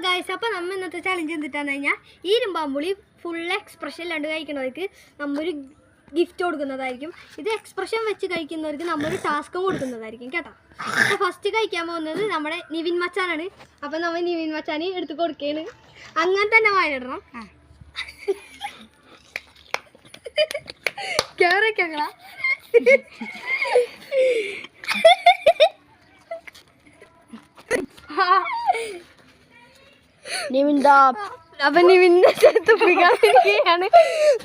Guys, അപ്പോൾ നമ്മൾ ഇന്നത്തെ ചലഞ്ച് എന്തിട്ടാന്ന് കഴിഞ്ഞാൽ ഈ ഇരുമ്പാമ്പുളി ഫുൾ എക്സ്പ്രഷൻ ഇല്ലാണ്ട് കഴിക്കുന്നവർക്ക് നമ്മൊരു ഗിഫ്റ്റ് കൊടുക്കുന്നതായിരിക്കും. ഇത് എക്സ്പ്രഷൻ വെച്ച് കഴിക്കുന്നവർക്ക് നമ്മൊരു ടാസ്കും കൊടുക്കുന്നതായിരിക്കും കേട്ടോ. അപ്പോൾ ഫസ്റ്റ് കഴിക്കാൻ പോകുന്നത് നമ്മുടെ നിവിൻ മച്ചാനാണ്. അപ്പോൾ നമ്മൾ നിവിൻ മച്ചാന് എടുത്ത് കൊടുക്കുകയാണ്. അങ്ങനെ തന്നെ വായിലിടണം. കേറൊക്കെങ്ങളാ അപ്പൊ നിവിന്റെ തുപ്പിക്കാണ്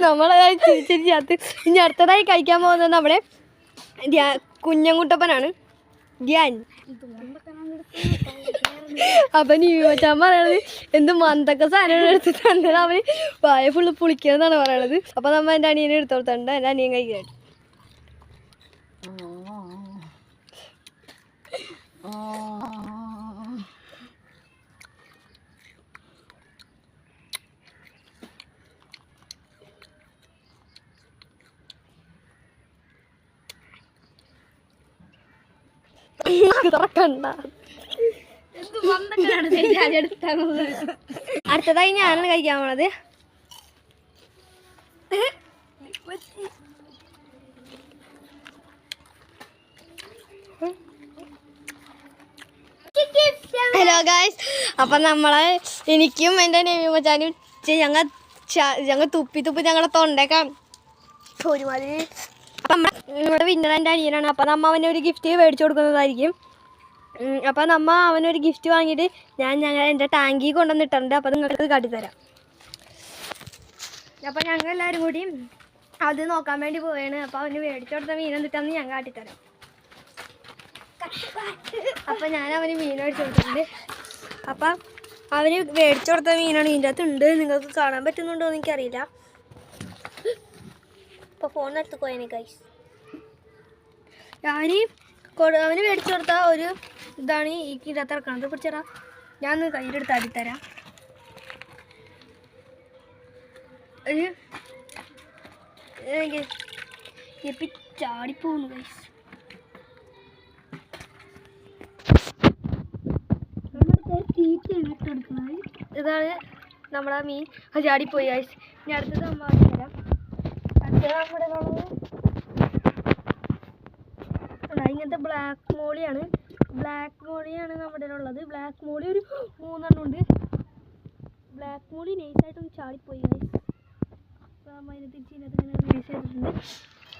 നമ്മളെ ചിരിച്ചത്. ഇനി അടുത്തതായി കഴിക്കാൻ പോകുന്നത് നമ്മുടെ കുഞ്ഞൻകുട്ടപ്പനാണ്, ധ്യാൻ. അപ്പൊ നിവിൻ മച്ചാൻ പറയണത് എന്ത് മന്തൊക്കെ സാധനം എടുത്ത് തന്നത് അവന് വായ ഫുള്ള് പുളിക്കണമെന്നാണ് പറയണത്. അപ്പൊ നമ്മ എൻ്റെ അനിയനെ എടുത്തു കൊടുത്തിട്ടുണ്ട്. എൻ്റെ അനിയൻ കഴിക്കാനായിട്ട് അടുത്തതായി ഞാനാണ് കഴിക്കാൻ പോണത്. ഹലോ ഗായ്സ്, അപ്പം നമ്മളെ എനിക്കും എൻ്റെ നിവിൻ മച്ചാനും ഞങ്ങൾ തുപ്പി ഞങ്ങളെ തൊണ്ടയൊക്കെ ഒരുമാതിരി. അപ്പം നമ്മുടെ വിന്നർ എൻ്റെ അനിയനാണ്. അപ്പം നമ്മ അവന് ഒരു ഗിഫ്റ്റ് മേടിച്ചു കൊടുക്കുന്നതായിരിക്കും. അപ്പം നമ്മ അവനൊരു ഗിഫ്റ്റ് വാങ്ങിയിട്ട് ഞങ്ങൾ എൻ്റെ ടാങ്കിൽ കൊണ്ടുവന്നിട്ടുണ്ട്. അപ്പം നിങ്ങൾക്ക് കാട്ടിത്തരാം. അപ്പം ഞങ്ങൾ എല്ലാവരും കൂടി അത് നോക്കാൻ വേണ്ടി പോവുകയാണ്. അപ്പം അവന് മേടിച്ചു കൊടുത്ത മീൻ എന്നിട്ടാന്ന് ഞാൻ കാട്ടിത്തരാം. അപ്പം ഞാൻ അവന് മീൻ മേടിച്ചു കൊടുത്തിട്ടുണ്ട്. അപ്പം അവന് മേടിച്ചു കൊടുത്ത മീനാണ്. ഇതിൻ്റെ അകത്ത് ഉണ്ട്. നിങ്ങൾക്ക് കാണാൻ പറ്റുന്നുണ്ടോ എന്ന് എനിക്കറിയില്ല. അപ്പോൾ ഫോണിനടുത്ത് പോയേനെ ഗൈസ്. അവന് മേടിച്ചു കൊടുത്ത ഒരു ഇതാണ് ഈ ഇതിനകത്ത് ഇറക്കണത്. പിടിച്ചേരാ, ഞാൻ കയ്യിലെടുത്ത് അടിത്തരാം. ഒരു ചാടിപ്പോകുന്നു ഗൈസ്. ഇതാണ് നമ്മുടെ മീൻ. ചാടിപ്പോയി ഗൈസ്. ഇനി അടുത്തത് നമ്മൾ തരാം. അടുത്തത് നമ്മുടെ ഇങ്ങനത്തെ ബ്ലാക്ക് മോളിയാണ് നമ്മുടെ ഉള്ളത്. ബ്ലാക്ക് മോളി ഒരു 3 ഉണ്ട്. ബ്ലാക്ക് മോളി നൈസായിട്ടൊന്ന് ചാടിപ്പോയി ഗൈസ്. അപ്പോൾ അതിനെ തിരിച്ച് ഇതിനകത്ത് ഇങ്ങനെ റിലീസ് ചെയ്തിട്ടുണ്ട്.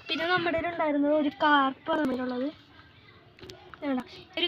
പിന്നെ നമ്മുടെ ഉണ്ടായിരുന്നത് ഒരു കാർപ്പാണ് നമ്മുടെ ഉള്ളത്. ഒരു